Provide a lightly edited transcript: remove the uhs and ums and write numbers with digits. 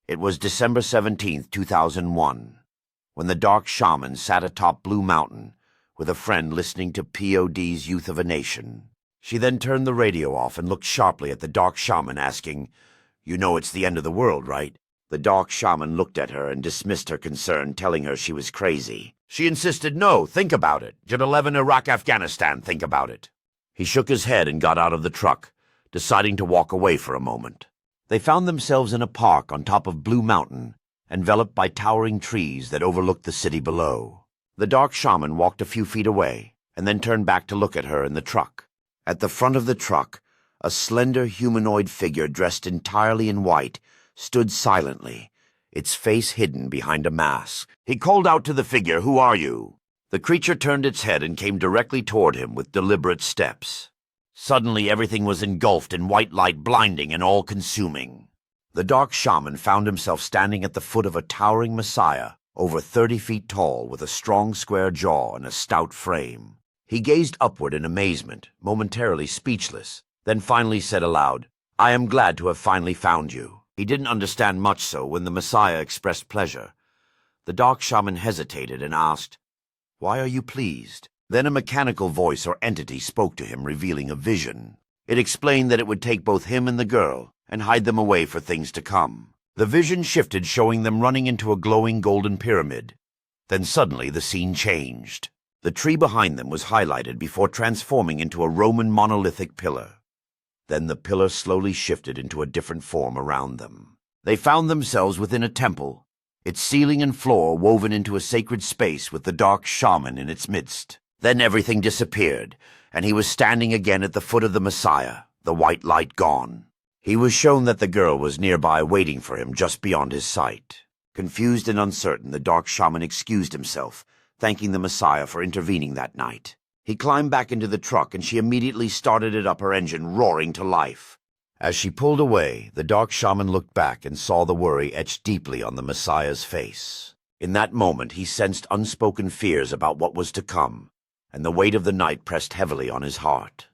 It was December 17th, 2001, when the dark shaman sat atop Blue Mountain with a friend listening to POD's Youth of a Nation. She then turned the radio off and looked sharply at the dark shaman, asking, "You know it's the end of the world, right?" The dark shaman looked at her and dismissed her concern, telling her she was crazy. She insisted, "No, think about it. Jet 11 Iraq, Afghanistan, think about it." He shook his head and got out of the truck, deciding to walk away for a moment. They found themselves in a park on top of Blue Mountain, enveloped by towering trees that overlooked the city below. The dark shaman walked a few feet away and then turned back to look at her in the truck. At the front of the truck, a slender humanoid figure dressed entirely in white stood silently, its face hidden behind a mask. He called out to the figure, "Who are you?" The creature turned its head and came directly toward him with deliberate steps. Suddenly everything was engulfed in white light, blinding and all-consuming. The dark shaman found himself standing at the foot of a towering messiah, over 30 feet tall, with a strong square jaw and a stout frame. He gazed upward in amazement, momentarily speechless, then finally said aloud, "I am glad to have finally found you." He didn't understand much, so when the messiah expressed pleasure, the dark shaman hesitated and asked, "Why are you pleased?" Then a mechanical voice or entity spoke to him, revealing a vision. It explained that it would take both him and the girl and hide them away for things to come. The vision shifted, showing them running into a glowing golden pyramid. Then suddenly the scene changed. The tree behind them was highlighted before transforming into a Roman monolithic pillar. Then the pillar slowly shifted into a different form around them. They found themselves within a temple, its ceiling and floor woven into a sacred space with the dark shaman in its midst. Then everything disappeared, and he was standing again at the foot of the messiah, the white light gone. He was shown that the girl was nearby waiting for him just beyond his sight. Confused and uncertain, the dark shaman excused himself, thanking the messiah for intervening that night. He climbed back into the truck, and she immediately started it up, her engine roaring to life. As she pulled away, the dark shaman looked back and saw the worry etched deeply on the messiah's face. In that moment, he sensed unspoken fears about what was to come, and the weight of the night pressed heavily on his heart.